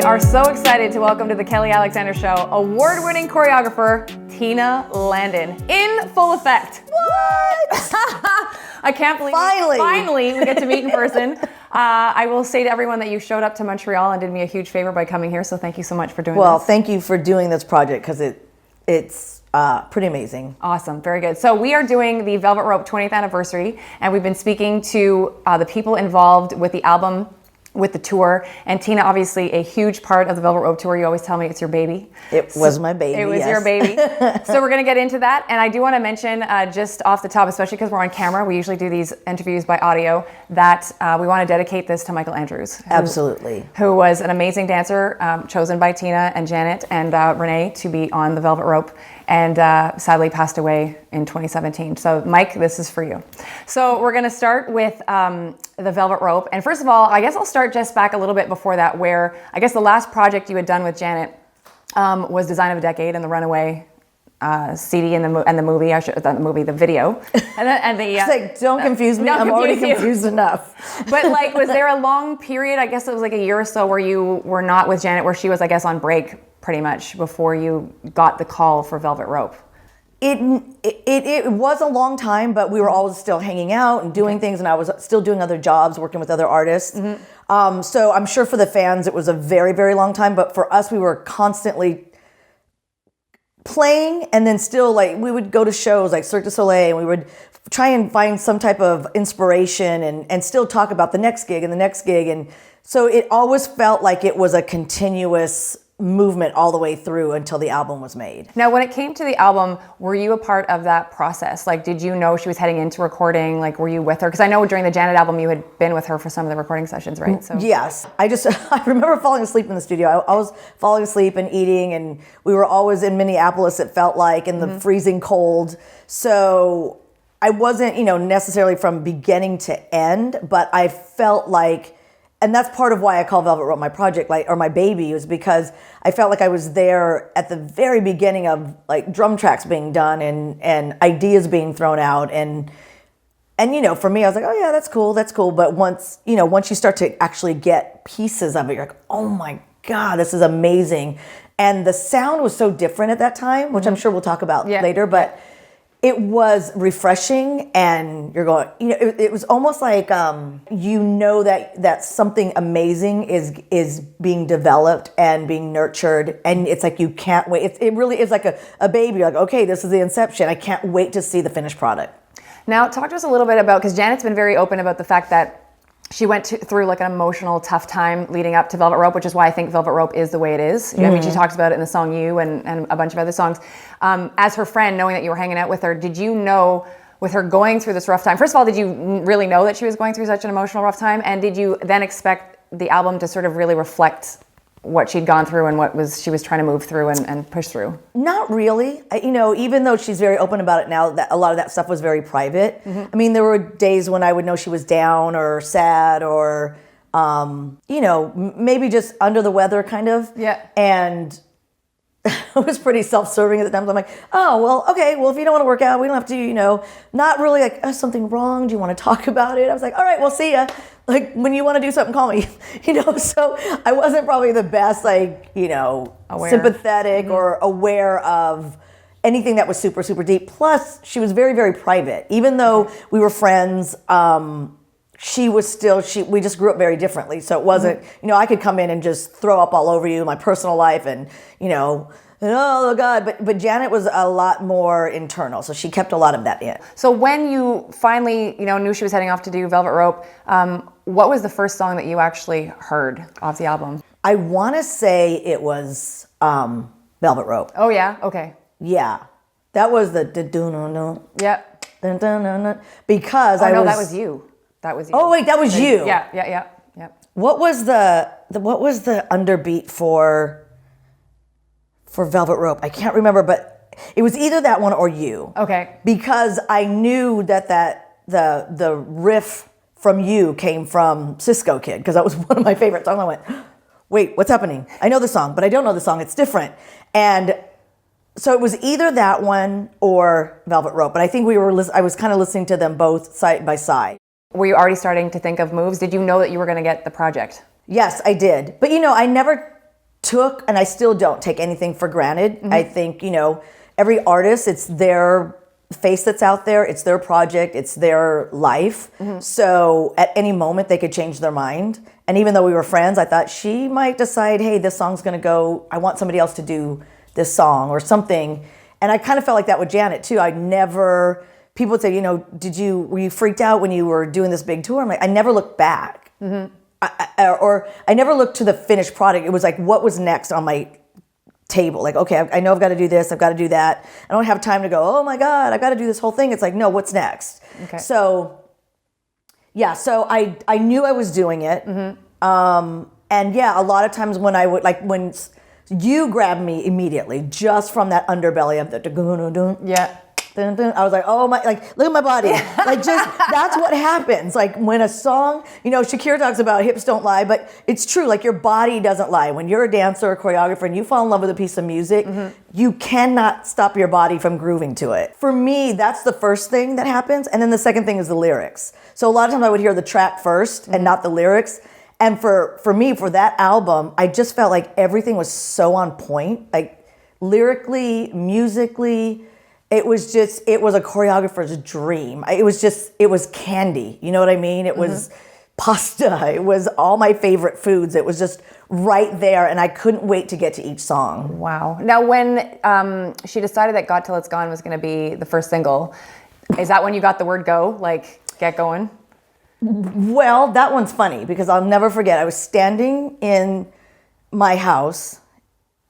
are so excited to welcome to the Kelly Alexander Show award-winning choreographer Tina Landon in full effect. What? I can't believe finally we get to meet in person. I will say to everyone that you showed up to Montreal and did me a huge favor by coming here, so thank you so much for doing this. Well, thank you for doing this project because it's pretty amazing. Awesome, very good. So we are doing the Velvet Rope 20th anniversary, and we've been speaking to the people involved with the album, with the tour, and Tina, obviously a huge part of the Velvet Rope tour. You always tell me it's your baby. It was my baby. It was your baby. So we're going to get into that, and I do want to mention just off the top, especially because we're on camera, we usually do these interviews by audio, that we want to dedicate this to Michael Andrews. Absolutely. Who was an amazing dancer, chosen by Tina and Janet and Renee to be on the Velvet Rope, and sadly passed away in 2017. So Mike, this is for you. So we're going to start with the Velvet Rope. And first of all, I guess I'll start just back a little bit before that, where I guess the last project you had done with Janet was Design of a Decade and the Runaway CD and the video. And the it's like, don't confuse me. I'm already confused enough. But like, was there a long period, I guess it was like a year or so, where you were not with Janet, where she was, I guess, on break pretty much before you got the call for Velvet Rope? It was a long time, but we were always still hanging out and doing things, and I was still doing other jobs, working with other artists. Mm-hmm. So I'm sure for the fans it was a very, very long time, but for us we were constantly playing, and then still, like, we would go to shows like Cirque du Soleil, and we would try and find some type of inspiration and still talk about the next gig and the next gig. And so it always felt like it was a continuous movement all the way through until the album was made. Now, when it came to the album, were you a part of that process? Like, did you know she was heading into recording? Like, were you with her? Because I know during the Janet album, you had been with her for some of the recording sessions, right? So yes. I remember falling asleep in the studio. I was falling asleep and eating, and we were always in Minneapolis, it felt like, in the freezing cold. So I wasn't, necessarily from beginning to end, but I felt like, and that's part of why I call Velvet Rope my project, or my baby, was because I felt like I was there at the very beginning of, like, drum tracks being done and ideas being thrown out, and for me, I was like, oh yeah, that's cool. But once you start to actually get pieces of it, you're like, oh my God, this is amazing. And the sound was so different at that time, which I'm sure we'll talk about later, but it was refreshing, and you're going, it was almost like, that something amazing is being developed and being nurtured, and it's like you can't wait. It really is like a baby. You're like, okay, this is the inception. I can't wait to see the finished product. Now, talk to us a little bit about, because Janet's been very open about the fact that she went through like an emotional, tough time leading up to Velvet Rope, which is why I think Velvet Rope is the way it is. Mm-hmm. I mean, she talks about it in the song You and a bunch of other songs. As her friend, knowing that you were hanging out with her, did you know, with her going through this rough time, first of all, did you really know that she was going through such an emotional, rough time? And did you then expect the album to sort of really reflect what she'd gone through and what she was trying to move through and push through? Not really. Even though she's very open about it now, that a lot of that stuff was very private. Mm-hmm. I mean, there were days when I would know she was down or sad or, maybe just under the weather kind of. Yeah. And I was pretty self-serving at the time. I'm like, oh, well, okay, well, if you don't want to work out, we don't have to, not really like, oh, something wrong? Do you want to talk about it? I was like, all right, well, see ya. Like, when you want to do something, call me, so I wasn't probably the best, like, sympathetic or aware of anything that was super, super deep. Plus, she was very, very private. Even though we were friends, she was still, we just grew up very differently. So it wasn't, I could come in and just throw up all over you, my personal life and, oh God, but Janet was a lot more internal. So she kept a lot of that in. So when you finally, knew she was heading off to do Velvet Rope, what was the first song that you actually heard off the album? I want to say it was Velvet Rope. Oh yeah? Okay. Yeah. That was the da-doo-no-no. Yep. Dun-dun-dun-dun. Because that was you. That was you. Oh wait, that was you. Yeah. What was the underbeat for Velvet Rope? I can't remember, but it was either that one or You. Okay. Because I knew that the riff from You came from Cisco Kid, because that was one of my favorite songs. I went, wait, what's happening? I know the song, but I don't know the song. It's different. And so it was either that one or Velvet Rope. But I think I was kind of listening to them both side by side. Were you already starting to think of moves? Did you know that you were going to get the project? Yes, I did. But I never took, and I still don't take anything for granted. I think, every artist, it's their face that's out there, it's their project, it's their life. So at any moment they could change their mind. And even though we were friends, I thought she might decide, hey, this song's gonna go, I want somebody else to do this song or something. And I kind of felt like that with Janet too. People would say, were you freaked out when you were doing this big tour? I'm like, I never looked back. I never looked to the finished product. It was like, what was next on my table? Like, okay, I know I've got to do this, I've got to do that. I don't have time to go, oh my God, I've got to do this whole thing. It's like, no, what's next? Okay. So, yeah, so I knew I was doing it. And yeah, a lot of times when I would, when you grabbed me immediately, just from that underbelly of the yeah. I was like, oh my, look at my body. That's what happens. Like when a song, Shakira talks about hips don't lie, but it's true. Like your body doesn't lie. When you're a dancer or choreographer and you fall in love with a piece of music, you cannot stop your body from grooving to it. For me, that's the first thing that happens. And then the second thing is the lyrics. So a lot of times I would hear the track first and not the lyrics. And for me, for that album, I just felt like everything was so on point. Like lyrically, musically, it was a choreographer's dream. It was candy. You know what I mean? It was pasta. It was all my favorite foods. It was just right there, and I couldn't wait to get to each song. Wow. Now, when she decided that "Got Till It's Gone" was going to be the first single, is that when you got the word go? Like, get going? Well, that one's funny because I'll never forget. I was standing in my house.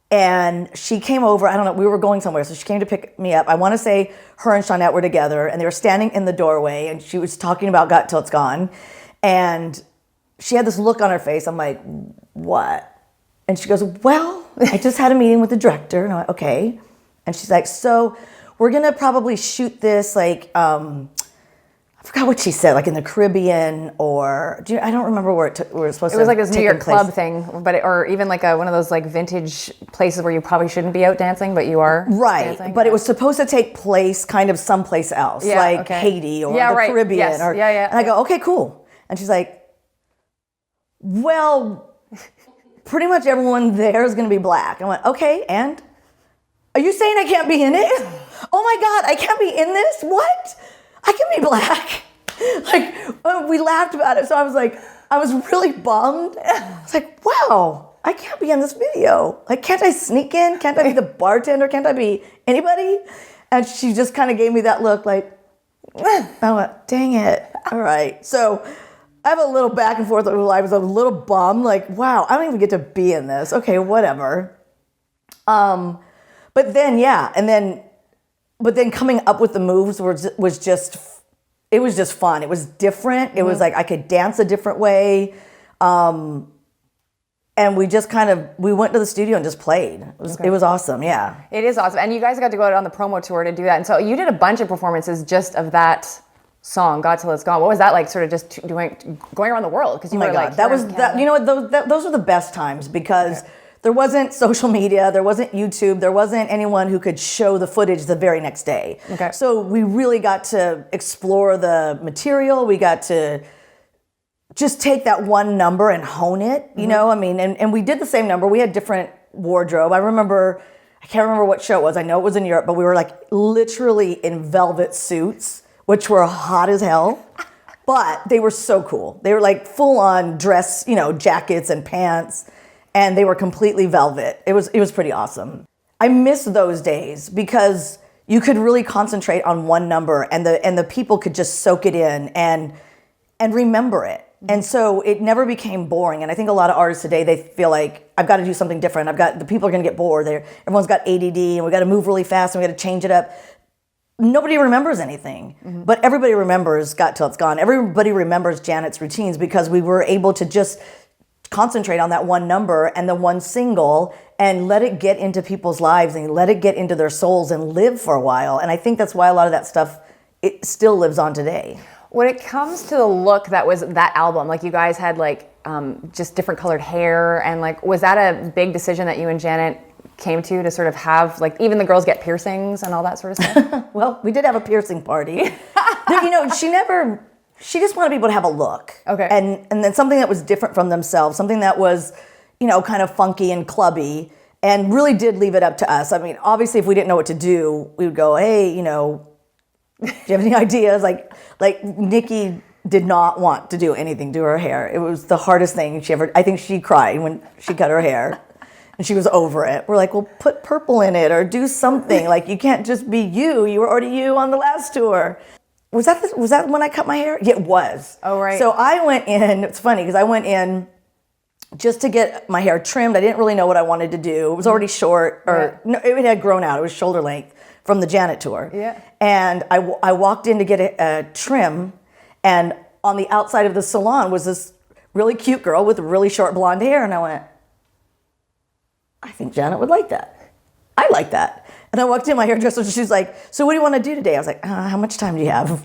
And she came over, I don't know, we were going somewhere, so she came to pick me up. I want to say her and Shawnette were together, and they were standing in the doorway, and she was talking about Got Till It's Gone. And she had this look on her face. I'm like, what? And she goes, well, I just had a meeting with the director. And I'm like, okay. And she's like, so we're going to probably shoot this I forgot what she said, like in the Caribbean or I don't remember where it was supposed to. It was like this New York place. club thing, or even like one of those like vintage places where you probably shouldn't be out dancing, but you are. Right, dancing. But it was supposed to take place kind of someplace else, Haiti or the Caribbean. Yes. And I go, okay, cool. And she's like, well, pretty much everyone there is going to be black. I went, okay, and? Are you saying I can't be in it? Oh my God, I can't be in this? What? I can be black. We laughed about it. So I was really bummed. I was like, wow, I can't be in this video. Like, can't I sneak in? Can't I be the bartender? Can't I be anybody? And she just kind of gave me that look like, I went, dang it. All right. So I have a little back and forth. I was a little bummed. Like, wow, I don't even get to be in this. Okay, whatever. But then, yeah. But then coming up with the moves was just fun. It was different. It was like I could dance a different way. And we just we went to the studio and just played. It was awesome, yeah. It is awesome. And you guys got to go out on the promo tour to do that. And so you did a bunch of performances just of that song, "Got Till It's Gone." What was that like, sort of just going around the world? Because you were like, that was that. You know what? Those were the best times because there wasn't social media, there wasn't YouTube, there wasn't anyone who could show the footage the very next day. Okay. So we really got to explore the material. We got to just take that one number and hone it, you know? I mean, and we did the same number. We had different wardrobe. I can't remember what show it was. I know it was in Europe, but we were like literally in velvet suits, which were hot as hell. But they were so cool. They were like full on dress, jackets and pants. And they were completely velvet. It was pretty awesome. I miss those days because you could really concentrate on one number and the people could just soak it in and remember it. And so it never became boring. And I think a lot of artists today, they feel like I've got to do something different. The people are going to get bored. Everyone's got ADD and we got to move really fast and we got to change it up. Nobody remembers anything, but everybody remembers Got Till It's Gone. Everybody remembers Janet's routines because we were able to just concentrate on that one number and the one single and let it get into people's lives and let it get into their souls and live for a while. And I think that's why a lot of that stuff, it still lives on today. When it comes to the look that was that album, like you guys had just different colored hair and was that a big decision that you and Janet came to sort of have, even the girls get piercings and all that sort of stuff? Well, we did have a piercing party. She just wanted people to have a look. Okay. And then something that was different from themselves, something that was, kind of funky and clubby, and really did leave it up to us. I mean, obviously, if we didn't know what to do, we would go, hey, do you have any ideas? Like Nikki did not want to do anything to her hair. It was the hardest thing she ever, I think she cried when she cut her hair and she was over it. We're like, well, put purple in it or do something. Like, you can't just be you. You were already you on the last tour. Was that when I cut my hair? Yeah, it was. Oh, right. So I went in, it's funny because I went in just to get my hair trimmed. I didn't really know what I wanted to do. It was already short, no, it had grown out. It was shoulder length from the Janet tour. Yeah. And I walked in to get a trim, and on the outside of the salon was this really cute girl with really short blonde hair, and I went, I think Janet would like that. I like that. And I walked in, my hairdresser, and she's like, so what do you want to do today? I was like, how much time do you have?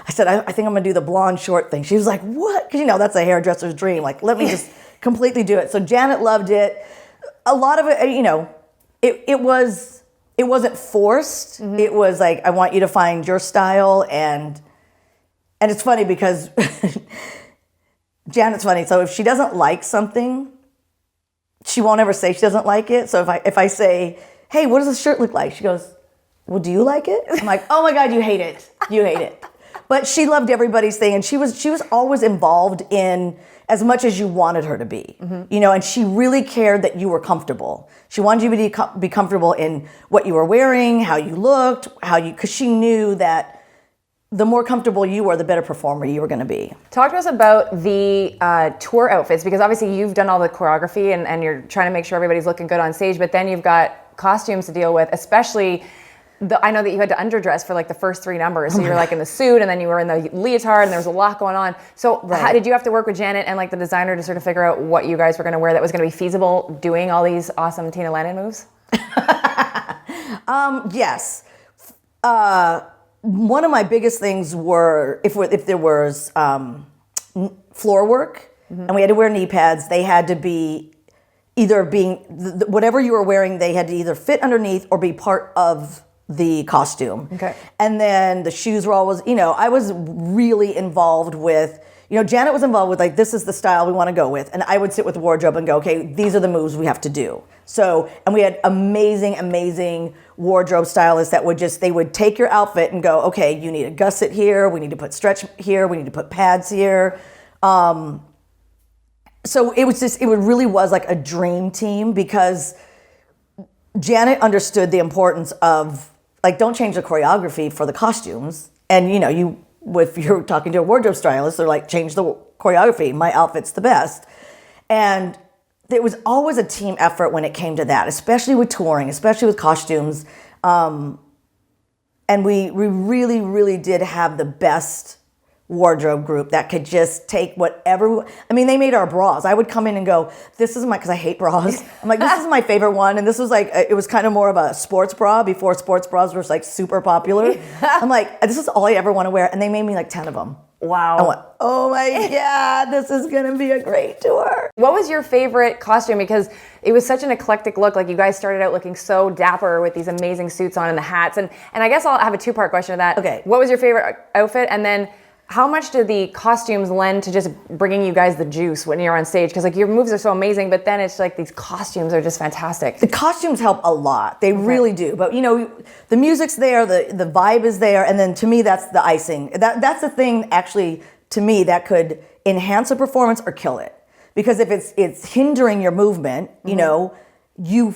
I said, I think I'm going to do the blonde short thing. She was like, what? Because, that's a hairdresser's dream. Like, let me just completely do it. So Janet loved it. A lot of it, it wasn't forced. Mm-hmm. It was like, I want you to find your style. And it's funny because Janet's funny. So if she doesn't like something, she won't ever say she doesn't like it. So if I say, hey, what does this shirt look like? She goes, well, do you like it? I'm like, oh my God, you hate it. You hate it. But she loved everybody's thing. And she was always involved in as much as you wanted her to be, mm-hmm. And she really cared that you were comfortable. She wanted you to be comfortable in what you were wearing, how you looked, because she knew that the more comfortable you were, the better performer you were going to be. Talk to us about the tour outfits, because obviously you've done all the choreography and you're trying to make sure everybody's looking good on stage, but then you've got costumes to deal with, especially I know that you had to underdress for like the first 3 numbers. So you were like in the suit and then you were in the leotard and there was a lot going on. So how did you have to work with Janet and like the designer to sort of figure out what you guys were going to wear that was going to be feasible doing all these awesome Tina Landon moves? Yes. One of my biggest things were if there was floor work, mm-hmm. and we had to wear knee pads, they had to be either whatever you were wearing, they had to either fit underneath or be part of the costume. Okay. And then the shoes were always, I was really involved with, Janet was involved with like, this is the style we want to go with. And I would sit with the wardrobe and go, okay, these are the moves we have to do. So, and we had amazing wardrobe stylists that they would take your outfit and go, okay, you need a gusset here. We need to put stretch here. We need to put pads here. So it really was like a dream team because Janet understood the importance of like, don't change the choreography for the costumes. And if you're talking to a wardrobe stylist, they're like, change the choreography. My outfit's the best. And there was always a team effort when it came to that, especially with touring, especially with costumes. And we really, really did have the best wardrobe group that could just take whatever. I mean, they made our bras. I would come in and go, this is because I hate bras. I'm like, this is my favorite one. And this was like, it was kind of more of a sports bra before sports bras were like super popular. I'm like, this is all I ever want to wear. And they made me like 10 of them. Wow. I went, oh my God, this is going to be a great tour. What was your favorite costume? Because it was such an eclectic look. Like you guys started out looking so dapper with these amazing suits on and the hats. And I guess I'll have a 2-part question to that. Okay. What was your favorite outfit? And then how much do the costumes lend to just bringing you guys the juice when you're on stage? Because like your moves are so amazing, but then it's like these costumes are just fantastic. The costumes help a lot. They really do. But the music's there, the vibe is there, and then to me that's the icing. That's the thing actually to me that could enhance a performance or kill it. Because if it's hindering your movement, mm-hmm. You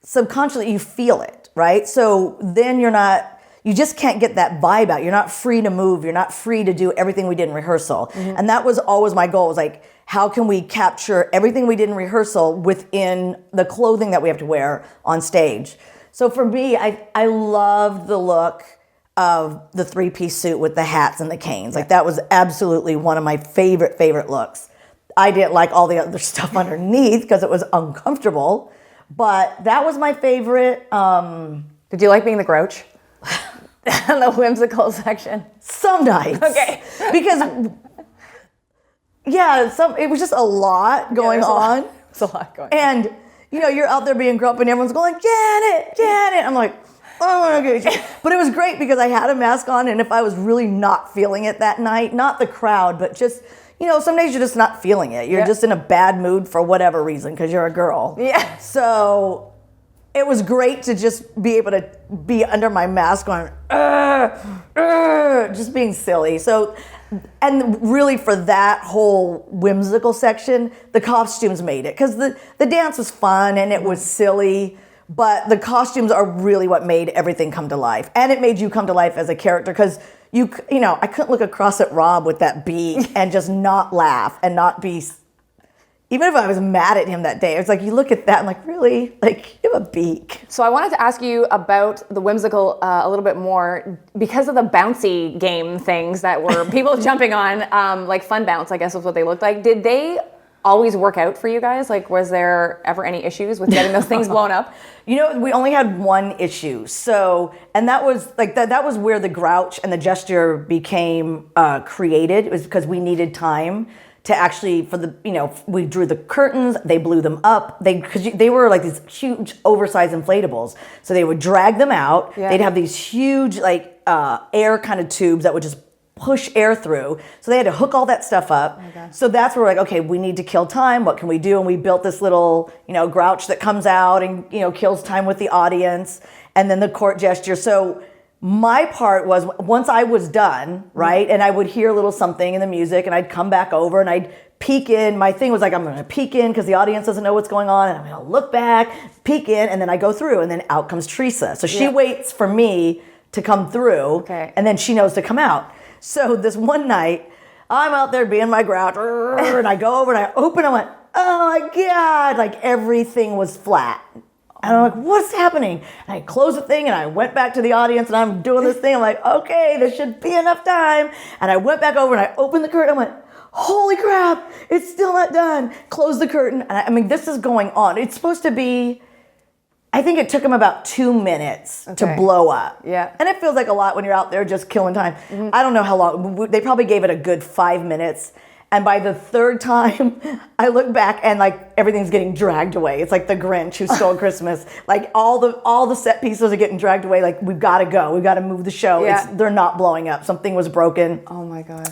subconsciously you feel it, right? So then you just can't get that vibe out. You're not free to move. You're not free to do everything we did in rehearsal. Mm-hmm. And that was always my goal, was like, how can we capture everything we did in rehearsal within the clothing that we have to wear on stage? So for me, I loved the look of the 3-piece suit with the hats and the canes. Like that was absolutely one of my favorite looks. I didn't like all the other stuff underneath because it was uncomfortable, but that was my favorite. Did you like being the Grouch? The whimsical section. Some nights. Okay. Because, it was just a lot going on. It's a lot going on. And, you're out there being grumpy and everyone's going, Janet. I'm like, oh, okay. But it was great because I had a mask on, and if I was really not feeling it that night, not the crowd, but just, some days you're just not feeling it. You're just in a bad mood for whatever reason because you're a girl. Yeah. So it was great to just be able to be under my mask going, just being silly. So, and really for that whole whimsical section, the costumes made it. Because the dance was fun and it was silly, but the costumes are really what made everything come to life. And it made you come to life as a character because I couldn't look across at Rob with that beak and just not laugh and not be... Even if I was mad at him that day, it was like, you look at that and like, really? Like, you have a beak. So I wanted to ask you about the whimsical a little bit more because of the bouncy game things that were people jumping on, like Fun Bounce, I guess was what they looked like. Did they always work out for you guys? Like, was there ever any issues with getting those things blown up? We only had one issue. So, and that was like, that was where the grouch and the gesture became created. It was because we needed time to actually, we drew the curtains, they blew them up. Because they were like these huge oversized inflatables. So they would drag them out. Yeah. They'd have these huge air kind of tubes that would just push air through. So they had to hook all that stuff up. Oh, so that's where we're like, okay, we need to kill time. What can we do? And we built this little, grouch that comes out and, kills time with the audience. And then the court gesture. So my part was once I was done, right? And I would hear a little something in the music and I'd come back over and I'd peek in. My thing was like, I'm going to peek in because the audience doesn't know what's going on. And I'm going to look back, peek in, and then I go through and then out comes Teresa. So she waits for me to come through and then she knows to come out. So this one night, I'm out there being my grouch, and I go over and I open, I went, oh my God, like everything was flat. And I'm like, what's happening? And I closed the thing and I went back to the audience and I'm doing this thing. I'm like, okay, there should be enough time. And I went back over and I opened the curtain. I went, holy crap, it's still not done. Close the curtain. And this is going on. It's supposed to be, I think it took them about 2 minutes to blow up. Yeah. And it feels like a lot when you're out there just killing time. Mm-hmm. I don't know how long. They probably gave it a good 5 minutes. And by the third time, I look back and like everything's getting dragged away. It's like the Grinch who stole Christmas. Like all the set pieces are getting dragged away. Like we've got to go. We've got to move the show. Yeah. They're not blowing up. Something was broken. Oh my God.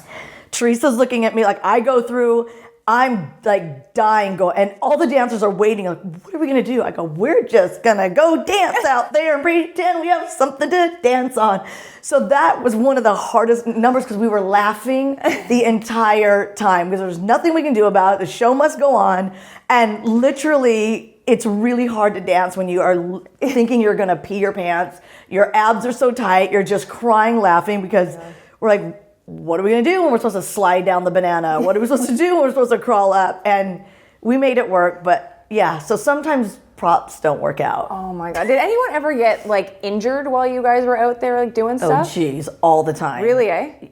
Teresa's looking at me like I go through. I'm like dying, and all the dancers are waiting. Like, what are we gonna do? I go, we're just gonna go dance out there and pretend we have something to dance on. So that was one of the hardest numbers because we were laughing the entire time because there's nothing we can do about it. The show must go on, and literally, it's really hard to dance when you are thinking you're gonna pee your pants. Your abs are so tight, you're just crying, laughing because we're like, what are we going to do when we're supposed to slide down the banana? What are we supposed to do when we're supposed to crawl up? And we made it work, but yeah, so sometimes props don't work out. Oh my God. Did anyone ever get like injured while you guys were out there like doing stuff? Oh geez, all the time. Really, eh?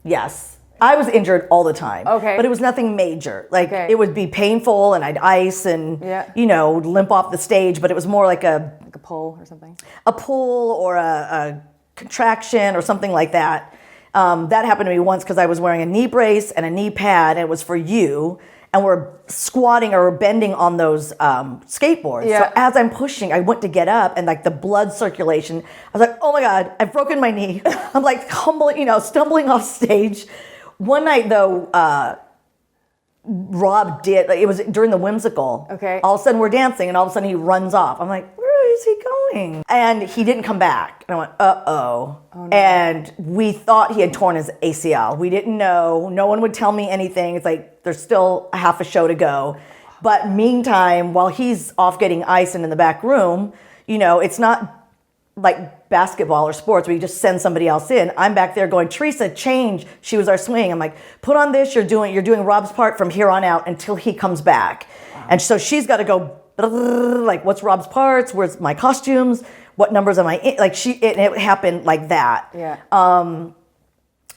Yes. I was injured all the time. Okay. But it was nothing major. Like it would be painful and I'd ice and, limp off the stage, but it was more like a pull or something. A pull or a contraction or something like that. That happened to me once because I was wearing a knee brace and a knee pad, and it was for you, and we're squatting or bending on those skateboards. Yeah. So as I'm pushing, I went to get up, and like the blood circulation, I was like, oh my God, I've broken my knee. I'm like stumbling off stage. One night though, Rob did, it was during the whimsical. Okay. All of a sudden we're dancing, and all of a sudden he runs off. I'm like, where is he going? And he didn't come back. And I went, uh-oh. Oh, no. And we thought he had torn his ACL. We didn't know. No one would tell me anything. It's like, there's still a half a show to go. But meantime, while he's off getting ice and in the back room, it's not like basketball or sports where you just send somebody else in. I'm back there going, Teresa, change. She was our swing. I'm like, put on this. You're doing Rob's part from here on out until he comes back. Wow. And so she's got to go, like, what's Rob's parts? Where's my costumes? What numbers am I in? Like it happened like that. Yeah.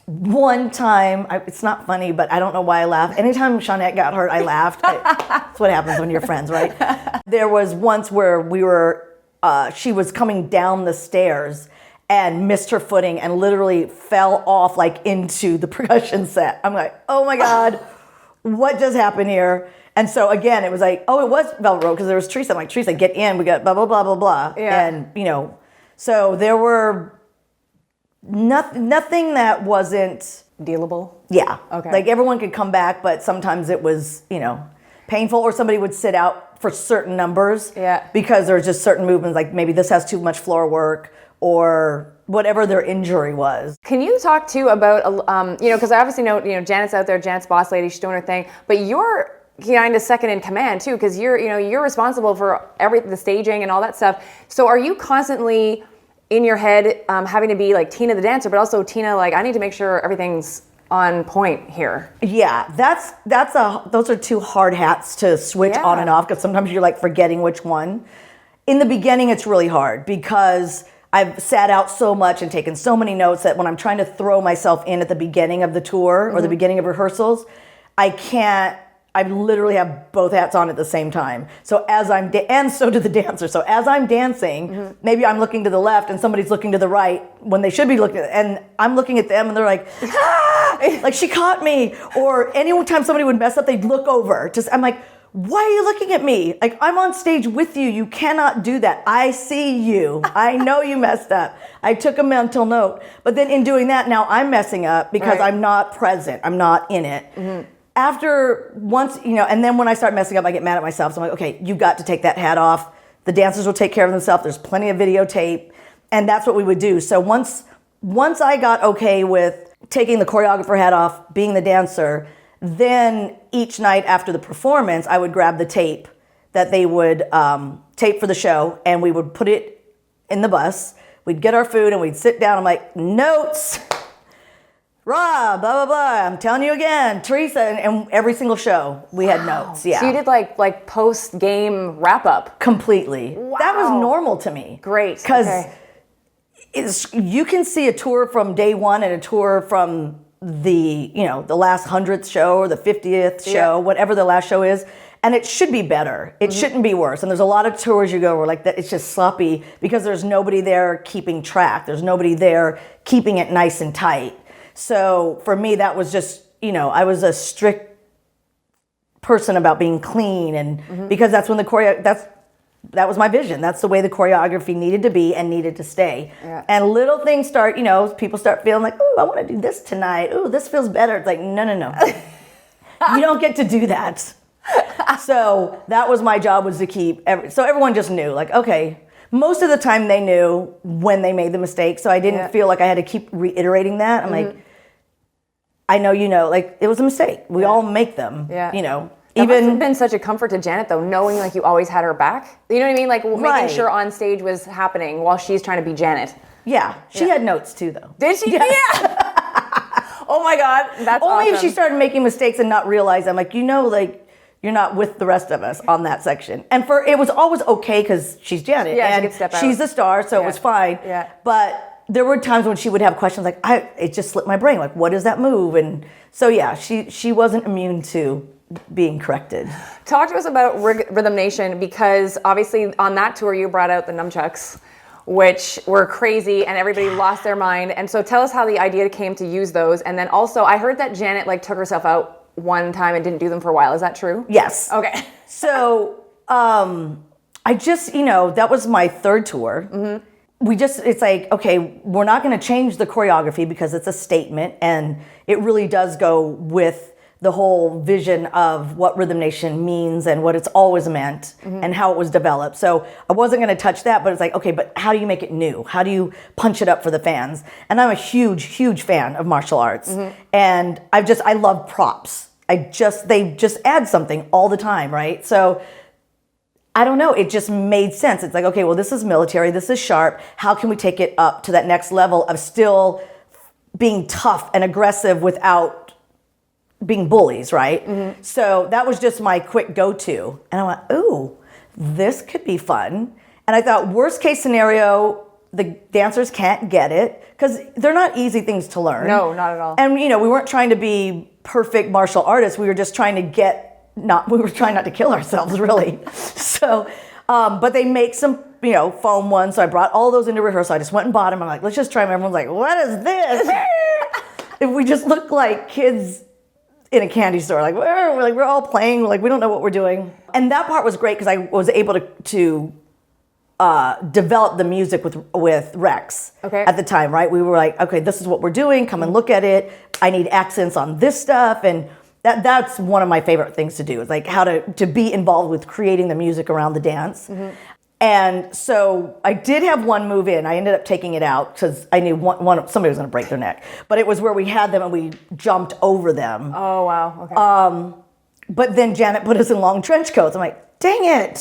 One time, it's not funny, but I don't know why I laughed. Anytime Shawnette got hurt, I laughed. That's what happens when you're friends, right? There was once where she was coming down the stairs and missed her footing and literally fell off like into the percussion set. I'm like, oh my God, what just happened here? And so again, it was like, oh, it was Velvet Rope because there was Teresa. I'm like, Teresa, get in. We got blah, blah, blah, blah, blah. Yeah. And, so there were nothing that wasn't dealable. Yeah. Okay. Like everyone could come back, but sometimes it was, painful, or somebody would sit out for certain numbers. Yeah. Because there's just certain movements, like maybe this has too much floor work or whatever their injury was. Can you talk too about, because I obviously know, Janet's out there, Janet's boss lady, she's doing her thing, but you're kind of second in command too, because you're responsible for the staging and all that stuff. So are you constantly in your head having to be like Tina the dancer, but also Tina, like, I need to make sure everything's on point here? Yeah, those are two hard hats to switch on and off, because sometimes you're like forgetting which one. In the beginning, it's really hard because I've sat out so much and taken so many notes that when I'm trying to throw myself in at the beginning of the tour or the beginning of rehearsals, I literally have both hats on at the same time. So and so do the dancers. So as I'm dancing, maybe I'm looking to the left and somebody's looking to the right when they should be looking, and I'm looking at them and they're like, ah! Like she caught me. Or anytime somebody would mess up, they'd look over. I'm like, why are you looking at me? Like, I'm on stage with you. You cannot do that. I see you. I know you messed up. I took a mental note. But then in doing that, now I'm messing up because I'm not present. I'm not in it. After once, and then when I start messing up, I get mad at myself. So I'm like, okay, you've got to take that hat off. The dancers will take care of themselves. There's plenty of videotape. And that's what we would do. So once I got okay with taking the choreographer hat off, being the dancer, then each night after the performance, I would grab the tape that they would tape for the show, and we would put it in the bus. We'd get our food and we'd sit down. I'm like, notes. Rob, blah, blah, blah. I'm telling you again, Teresa, and every single show we had notes. Yeah. So you did like post-game wrap-up? Completely. Wow. That was normal to me. Great. Because you can see a tour from day one and a tour from the last 100th show or the 50th show, whatever the last show is, and it should be better. It shouldn't be worse. And there's a lot of tours you go where like that it's just sloppy because there's nobody there keeping track. There's nobody there keeping it nice and tight. So for me, that was just, I was a strict person about being clean, and because that's when that was my vision. That's the way the choreography needed to be and needed to stay. Yeah. And little things start, people start feeling like, oh, I want to do this tonight. Oh, this feels better. It's like, no. You don't get to do that. So that was my job, was to keep, so everyone just knew, like, okay. Most of the time they knew when they made the mistake, so I didn't feel like I had to keep reiterating that. I'm like, I know like, it was a mistake. We all make them, That must have been such a comfort to Janet, though, knowing like you always had her back. You know what I mean? Like making sure on stage was happening while she's trying to be Janet. Yeah, she had notes too, though. Did she? Yeah. Oh my God, that's only awesome. if she started making mistakes and not realize. I'm like, like you're not with the rest of us on that section. And it was always okay because she's Janet, she could step out. She's the star, so it was fine. Yeah. But there were times when she would have questions like, it just slipped my brain. Like, what is that move? And so she wasn't immune to being corrected. Talk to us about Rhythm Nation, because obviously on that tour you brought out the nunchucks, which were crazy and everybody lost their mind. And so tell us how the idea came to use those. And then also I heard that Janet took herself out one time and didn't do them for a while. Is that true? Yes. Okay. So I just, that was my third tour. It's like, okay, we're not going to change the choreography because it's a statement, and it really does go with the whole vision of what Rhythm Nation means and what it's always meant and how it was developed. So I wasn't going to touch that, but it's like, okay, but how do you make it new? How do you punch it up for the fans? And I'm a huge, huge fan of martial arts. And I love props. They just add something all the time, right? So I don't know, it just made sense. It's like, okay, well, this is military, this is sharp. How can we take it up to that next level of still being tough and aggressive without being bullies, right? So that was just my quick go-to. And I went, ooh, this could be fun. And I thought, worst case scenario, the dancers can't get it, because they're not easy things to learn. No, not at all. And we weren't trying to be perfect martial artists. We were just trying to we were trying not to kill ourselves, really. So, but they make some, foam ones. So I brought all those into rehearsal. I just went and bought them. I'm like, let's just try them. Everyone's like, what is this? If we just look like kids in a candy store, we're all playing, we don't know what we're doing. And that part was great because I was able to develop the music with Rex at the time, right? We were like, okay, this is what we're doing. Come and look at it. I need accents on this stuff. And that's one of my favorite things to do, is like how to be involved with creating the music around the dance. And so I did have one move in. I ended up taking it out because I knew somebody was going to break their neck. But it was where we had them and we jumped over them. Oh, wow. Okay. But then Janet put us in long trench coats. I'm like, dang it.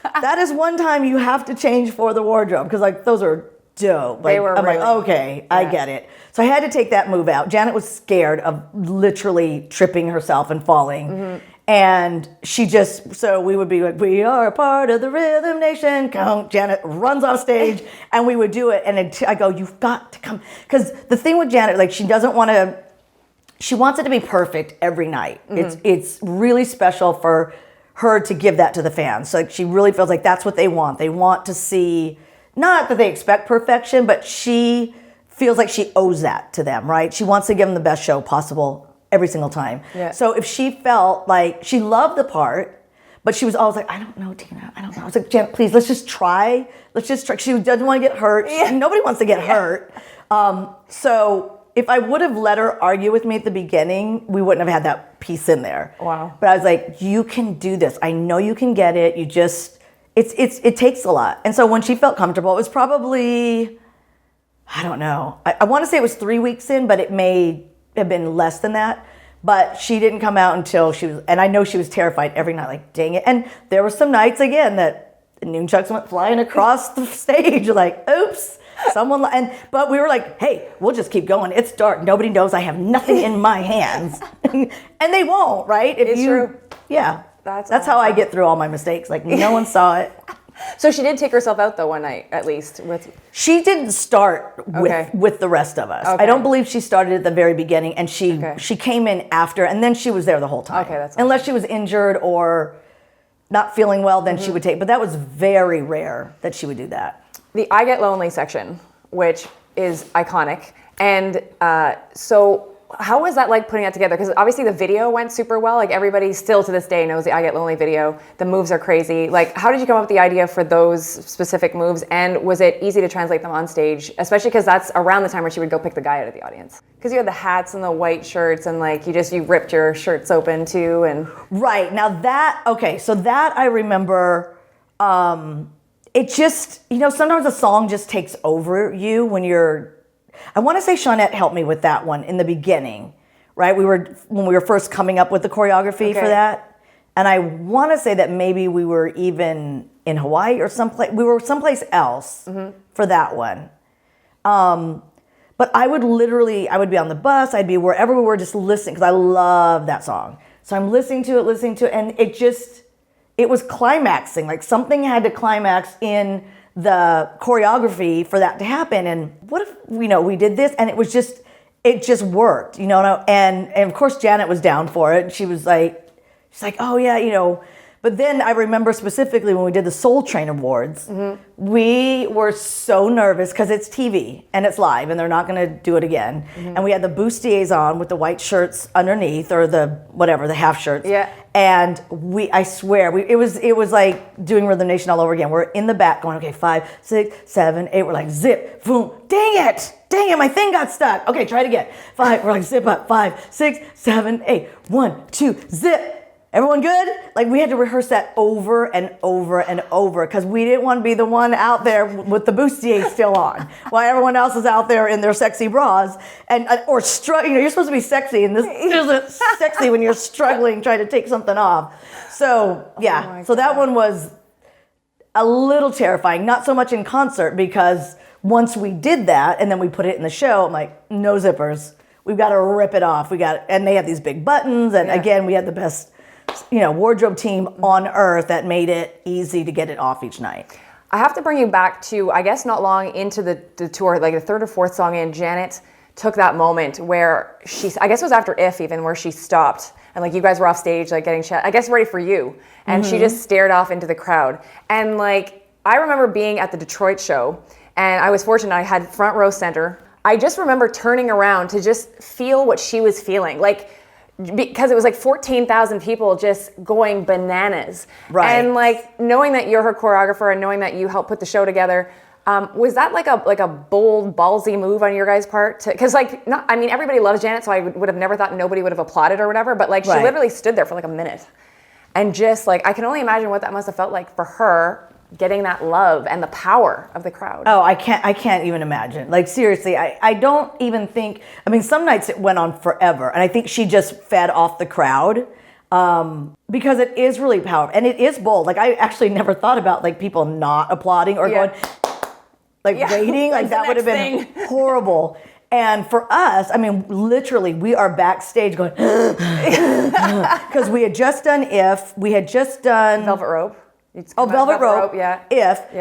That is one time you have to change for the wardrobe, because like those are dope. Like, They were I'm really, like, okay, I get it. So I had to take that move out. Janet was scared of literally tripping herself and falling. And so we would be like, we are a part of the Rhythm Nation. Janet runs off stage and we would do it. And I go, you've got to come. Because the thing with Janet, like she wants it to be perfect every night. It's really special for her to give that to the fans. So like she really feels like that's what they want. They want to see, not that they expect perfection, but she feels like she owes that to them, right? She wants to give them the best show possible every single time. Yeah. So if she felt like she loved the part, but she was always like, I don't know, Tina, I don't know. I was like, Janet, please, let's just try. She doesn't want to get hurt. Nobody wants to get hurt. So if I would have let her argue with me at the beginning, we wouldn't have had that piece in there. Wow. But I was like, you can do this. I know you can get it. You just, it takes a lot. And so when she felt comfortable, it was probably, I don't know. I want to say it was 3 weeks in, but it may have been less than that. But she didn't come out until and I know she was terrified every night, like, dang it. And there were some nights, again, that the nunchucks went flying across the stage, like, oops, but we were like, hey, we'll just keep going. It's dark. Nobody knows I have nothing in my hands. And they won't, right? It's true. Yeah. That's how I get through all my mistakes. Like, no one saw it. So she did take herself out, though, one night, at least. She didn't start with the rest of us. Okay. I don't believe she started at the very beginning, and she came in after, and then she was there the whole time. Okay, that's Unless she was injured or not feeling well, then she would take. But that was very rare that she would do that. The I Get Lonely section, which is iconic. And so how was that like putting that together? Because obviously the video went super well. Like everybody still to this day knows the I Get Lonely video. The moves are crazy. Like how did you come up with the idea for those specific moves? And was it easy to translate them on stage? Especially because that's around the time where she would go pick the guy out of the audience. Because you had the hats and the white shirts and like you ripped your shirts open too. And right. Now that I remember, it just, sometimes a song just takes over you when I want to say Shawnette helped me with that one in the beginning, right? When we were first coming up with the choreography for that. And I want to say that maybe we were even in Hawaii or someplace else for that one. But I would be on the bus, I'd be wherever we were just listening, because I love that song. So I'm listening to it, and it was climaxing. Like something had to climax in the choreography for that to happen. And what if we did this and it just worked, and of course Janet was down for it. She's like, oh yeah, But then I remember specifically when we did the Soul Train Awards, we were so nervous because it's TV and it's live and they're not going to do it again. And we had the bustiers on with the white shirts underneath, or the half shirts. Yeah. And I swear, it was like doing Rhythm Nation all over again. We're in the back going, okay, 5, 6, 7, 8. We're like, zip, boom, dang it, my thing got stuck. Okay, try it again. 5, we're like, zip up, 5, 6, 7, 8. 1, 2, zip. Everyone good? Like we had to rehearse that over and over and over because we didn't want to be the one out there with the bustier still on while everyone else is out there in their sexy bras or struggling. You're supposed to be sexy, and this isn't sexy when you're struggling trying to take something off. So yeah, so that one was a little terrifying. Not so much in concert, because once we did that and then we put it in the show, I'm like, no zippers. We've got to rip it off. And they had these big buttons, and again, we had the best wardrobe team on earth that made it easy to get it off each night. I have to bring you back to, I guess not long into the tour, like the third or fourth song in, Janet took that moment where I guess it was after If even, where she stopped and like you guys were off stage like getting I guess ready for you. And she just stared off into the crowd. And like, I remember being at the Detroit show and I was fortunate, I had front row center. I just remember turning around to just feel what she was feeling. Like, because it was like 14,000 people just going bananas. Right. And like knowing that you're her choreographer and knowing that you helped put the show together, was that like a bold, ballsy move on your guys' part? Because everybody loves Janet, so I would have never thought nobody would have applauded or whatever. But like she literally stood there for like a minute, and just like I can only imagine what that must have felt like for her, getting that love and the power of the crowd. Oh, I can't even imagine. Like seriously, I don't even think, I mean, some nights it went on forever, and I think she just fed off the crowd, because it is really powerful and it is bold. Like I actually never thought about like people not applauding or going like waiting, like that would have been horrible. And for us, I mean, literally, we are backstage going, because we had just done Velvet Rope. Velvet Rope. Yeah.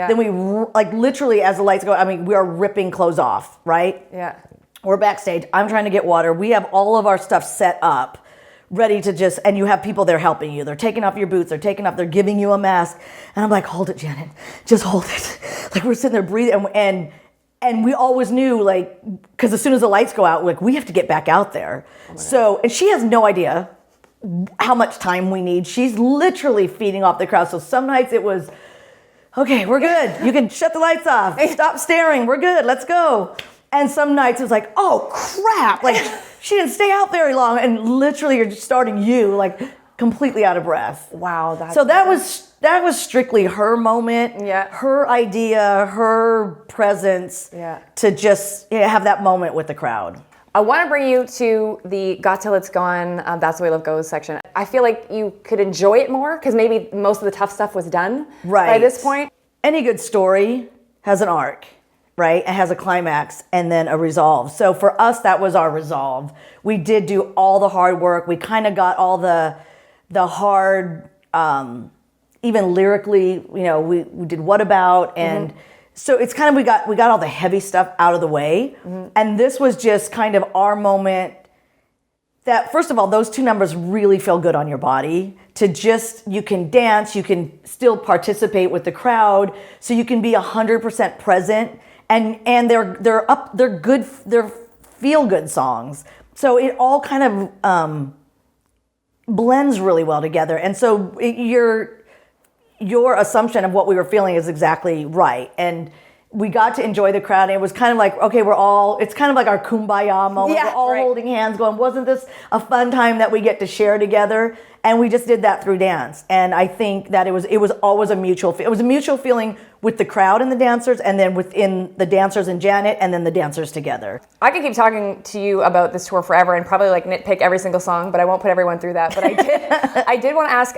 Then we, like, literally, as the lights go, I mean, we are ripping clothes off, right? Yeah. We're backstage. I'm trying to get water. We have all of our stuff set up, ready to just, and you have people there helping you. They're taking off your boots. They're giving you a mask. And I'm like, hold it, Janet. Just hold it. Like, we're sitting there breathing. And we always knew, like, because as soon as the lights go out, like, we have to get back out there. And she has no idea how much time we need. She's literally feeding off the crowd. So some nights it was, okay, we're good. You can shut the lights off. Stop staring. We're good. Let's go. And some nights it was like, oh crap. Like she didn't stay out very long. And literally you're just starting like completely out of breath. Wow. That was strictly her moment. Yeah. Her idea, her presence. Yeah. To just have that moment with the crowd. I want to bring you to the Got Till It's Gone, That's the Way Love Goes section. I feel like you could enjoy it more because maybe most of the tough stuff was done by this point. Any good story has an arc, right? It has a climax and then a resolve. So for us, that was our resolve. We did do all the hard work. We kind of got all the hard, even lyrically, we did What About, and so it's kind of, we got all the heavy stuff out of the way. And this was just kind of our moment that, first of all, those two numbers really feel good on your body to just, you can dance, you can still participate with the crowd, so you can be 100% present, and they're good, they're feel good songs. So it all kind of blends really well together. And so your assumption of what we were feeling is exactly right. And we got to enjoy the crowd. And it was kind of like, okay, it's kind of like our kumbaya moment. Yeah, we're all holding hands going, wasn't this a fun time that we get to share together? And we just did that through dance. And I think that it was always a mutual feeling with the crowd and the dancers, and then within the dancers and Janet, and then the dancers together. I could keep talking to you about this tour forever and probably like nitpick every single song, but I won't put everyone through that. But I did want to ask.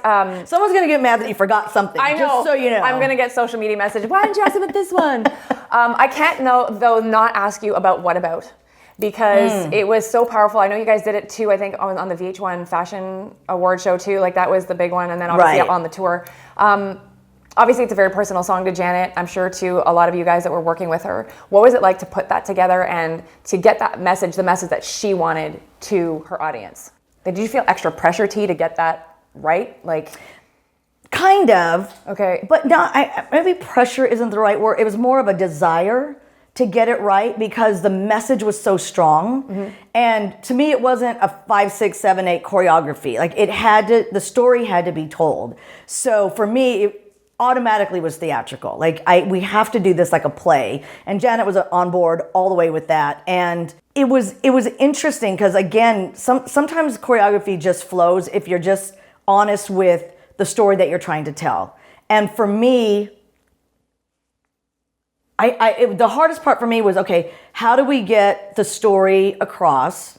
Someone's going to get mad that you forgot something. I know. Just so you know. I'm going to get social media message. Why didn't you ask about this one? I can't not ask you about What About? Because it was so powerful. I know you guys did it too, I think on the VH1 Fashion Award show too. Like that was the big one. And then obviously on the tour. Obviously it's a very personal song to Janet. I'm sure to a lot of you guys that were working with her. What was it like to put that together and to get that message, the message that she wanted to her audience? Did you feel extra pressure, T, to get that right? Like, kind of. Okay. But maybe pressure isn't the right word. It was more of a desire to get it right because the message was so strong. And to me, it wasn't a 5, 6, 7, 8 choreography. Like the story had to be told. So for me, it automatically was theatrical. Like we have to do this like a play. And Janet was on board all the way with that. And it was interesting because again, sometimes choreography just flows if you're just honest with the story that you're trying to tell. And for me, the hardest part for me was, okay, how do we get the story across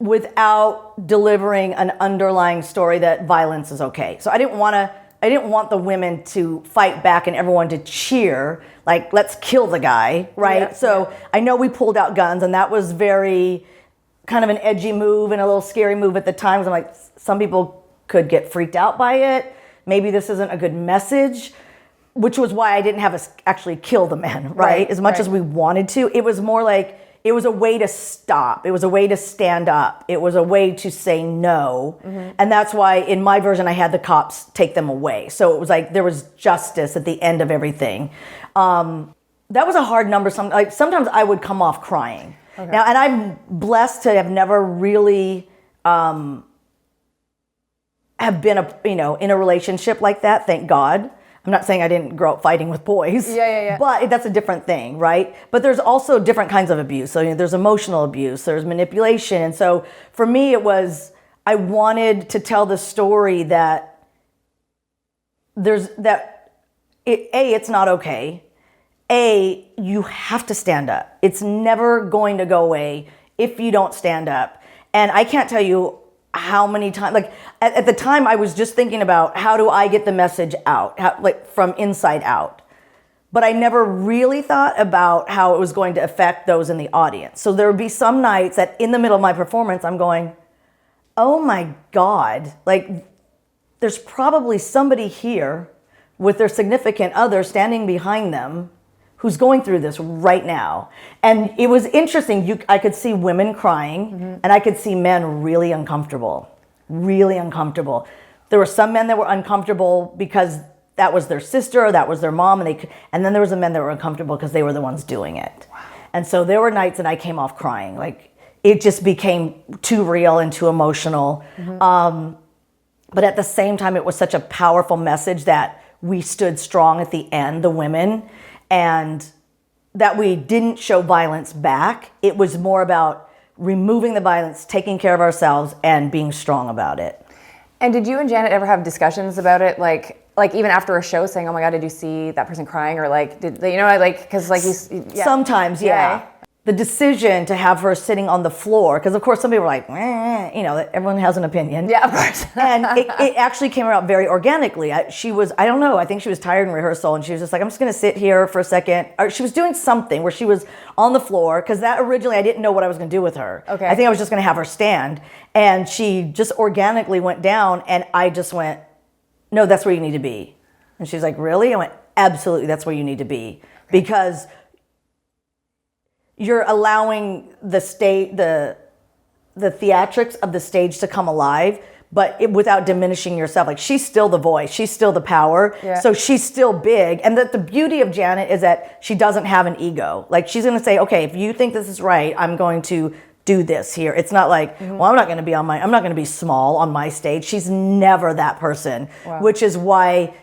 without delivering an underlying story that violence is okay? So I didn't want the women to fight back and everyone to cheer, like, let's kill the guy, right? Yeah, so I know we pulled out guns, and that was very kind of an edgy move and a little scary move at the time. 'Cause I'm like, some people could get freaked out by it. Maybe this isn't a good message. Which was why I didn't have us actually kill the men, right? As much as we wanted to. It was more like, it was a way to stop. It was a way to stand up. It was a way to say no. And that's why in my version, I had the cops take them away. So it was like, there was justice at the end of everything. That was a hard number. Sometimes I would come off crying. Okay. Now, and I'm blessed to have never really have been in a relationship like that, thank God. I'm not saying I didn't grow up fighting with boys. Yeah. But that's a different thing, right? But there's also different kinds of abuse. So there's emotional abuse, there's manipulation. And so for me, I wanted to tell the story that it's not okay. You have to stand up. It's never going to go away if you don't stand up. And I can't tell you how many times, like at the time I was just thinking about how do I get the message out, from inside out. But I never really thought about how it was going to affect those in the audience. So there would be some nights that in the middle of my performance, I'm going, oh my God, there's probably somebody here with their significant other standing behind them who's going through this right now. And it was interesting. I could see women crying, and I could see men really uncomfortable. There were some men that were uncomfortable because that was their sister or that was their mom, and then there was the men that were uncomfortable because they were the ones doing it. Wow. And so there were nights that I came off crying. It just became too real and too emotional. But at the same time, it was such a powerful message that we stood strong at the end, the women, and that we didn't show violence back. It was more about removing the violence, taking care of ourselves, and being strong about it. And did you and Janet ever have discussions about it, like even after a show, saying, "Oh my God, did you see that person crying?" Or Sometimes, yeah. The decision to have her sitting on the floor, because of course some people were like, everyone has an opinion. Yeah, of course. And it actually came out very organically. I don't know, I think she was tired in rehearsal and she was just like, I'm just going to sit here for a second. Or she was doing something where she was on the floor, because that originally I didn't know what I was going to do with her. Okay. I think I was just going to have her stand. And she just organically went down, and I just went, no, that's where you need to be. And she's like, really? I went, absolutely, that's where you need to be. Because you're allowing the theatrics of the stage to come alive, but without diminishing yourself. She's still the voice, she's still the power, so she's still big. And the beauty of Janet is that she doesn't have an ego. She's gonna say, okay, if you think this is right, I'm going to do this here. It's not like, well, I'm not gonna be small on my stage. She's never that person. Wow. Which is why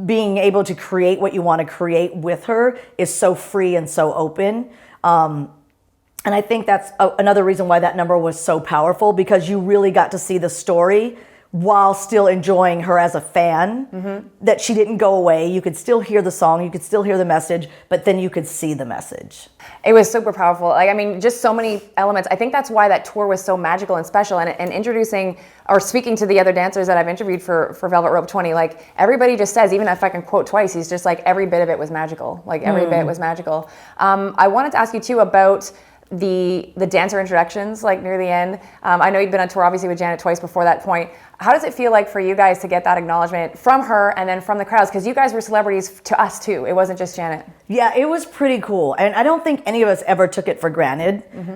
being able to create what you want to create with her is so free and so open. And I think that's another reason why that number was so powerful, because you really got to see the story while still enjoying her as a fan, that she didn't go away. You could still hear the song, you could still hear the message, but then you could see the message. It was super powerful. Just so many elements. I think that's why that tour was so magical and special. And introducing or speaking to the other dancers that I've interviewed for Velvet Rope 20, everybody just says, even if I can quote twice, he's just every bit of it was magical. Every bit was magical. I wanted to ask you too about the dancer introductions, near the end. I know you've been on tour obviously with Janet twice before that point. How does it feel like for you guys to get that acknowledgement from her and then from the crowds? Because you guys were celebrities to us too. It wasn't just Janet. Yeah, it was pretty cool. And I don't think any of us ever took it for granted. We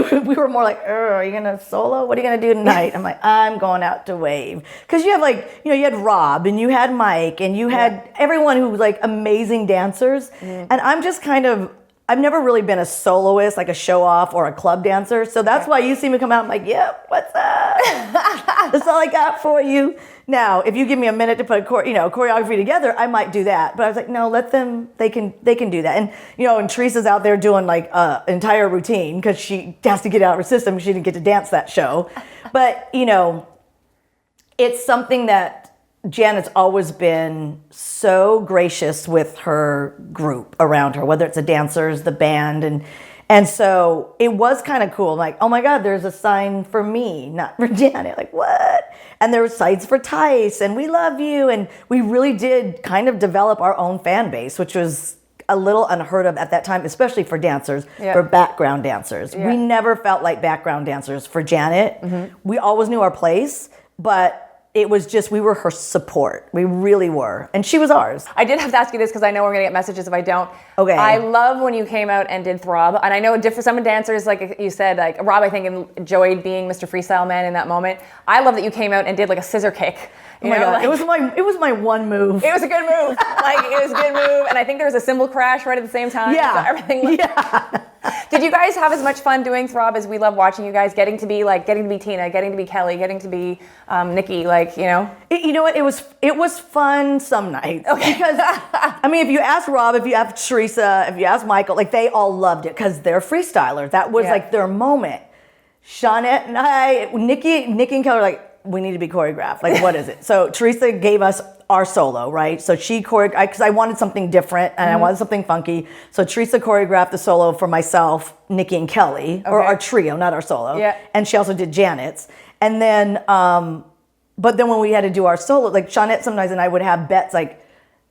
were more like, are you gonna solo? What are you gonna do tonight? I'm like, I'm going out to wave. Because you have you had Rob and you had Mike and you had everyone who was amazing dancers. And I'm just I've never really been a soloist, a show off or a club dancer. So that's why you see me come out, I'm like, yep, what's up? That's all I got for you. Now, if you give me a minute to put choreography together, I might do that. But I was like, no, let them, they can do that. And, and Teresa's out there doing entire routine because she has to get out of her system. She didn't get to dance that show. But, it's something that Janet's always been so gracious with her group around her, whether it's the dancers, the band, and so it was kind of cool. Oh my God, there's a sign for me, not for Janet. What? And there were signs for Tice, and we love you, and we really did kind of develop our own fan base, which was a little unheard of at that time, especially for dancers, for background dancers. Yeah. We never felt like background dancers for Janet. We always knew our place, but it was just, we were her support. We really were. And she was ours. I did have to ask you this because I know we're going to get messages if I don't. Okay. I love when you came out and did Throb. And I know some dancers, like you said, Rob, I think, enjoyed being Mr. Freestyle Man in that moment. I love that you came out and did a scissor kick. Oh my God. It was my one move. It was a good move. It was a good move. And I think there was a cymbal crash right at the same time. Yeah. So everything Did you guys have as much fun doing Throb as we love watching you guys, getting to be Tina, getting to be Kelly, getting to be Nikki, You know what? It was fun some nights. Okay. Because, I mean, if you ask Rob, if you ask Teresa, if you ask Michael, they all loved it because they're freestylers. That was their moment. Shawnette and I, Nikki and Kelly were like, we need to be choreographed. What is it? So Teresa gave us our solo, right? So she choreographed, because I wanted something different and I wanted something funky. So Teresa choreographed the solo for myself, Nikki and Kelly, or our trio, not our solo. Yeah. And she also did Janet's. And then, but then when we had to do our solo, Shawnette sometimes and I would have bets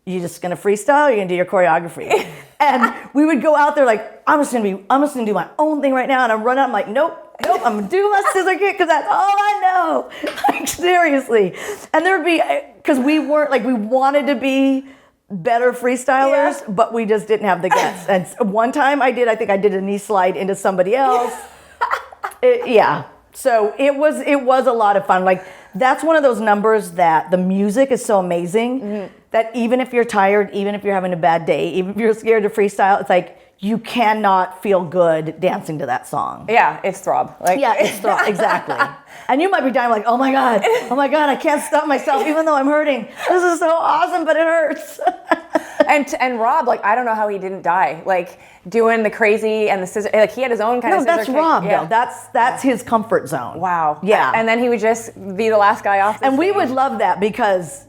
you just gonna freestyle, you're gonna do your choreography. And we would go out there I'm just gonna do my own thing right now. And I run out, I'm like, nope, I'm gonna do my scissor kick because that's all I know. Seriously. And there'd be, because we weren't, we wanted to be better freestylers, but we just didn't have the guts. And one time I think I did a knee slide into somebody else. So it was a lot of fun. That's one of those numbers that the music is so amazing that even if you're tired, even if you're having a bad day, even if you're scared to freestyle, it's you cannot feel good dancing to that song. Yeah, it's Throb. It's Throb, exactly. And you might be dying oh my God, I can't stop myself even though I'm hurting. This is so awesome, but it hurts. and Rob, I don't know how he didn't die. Doing the crazy and the scissor, he had his own kind of scissor that's kick. Rob, though. That's his comfort zone. Wow. Yeah. And then he would just be the last guy off the And stage. we would love that because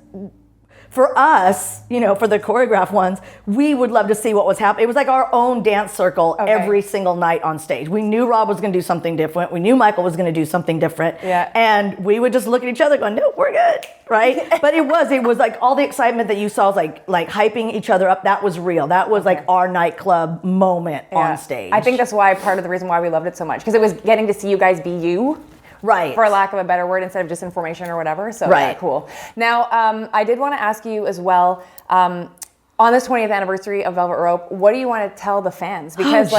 for us, for the choreographed ones, we would love to see what was happening. It was our own dance circle every single night on stage. We knew Rob was going to do something different. We knew Michael was going to do something different. Yeah. And we would just look at each other going, no, we're good, right? But it was all the excitement that you saw was like hyping each other up. That was real. That was our nightclub moment on stage. I think that's why part of the reason why we loved it so much, because it was getting to see you guys be you. Right. For lack of a better word, instead of just information or whatever. So cool. Now, I did want to ask you as well, on this 20th anniversary of Velvet Rope, what do you want to tell the fans? Because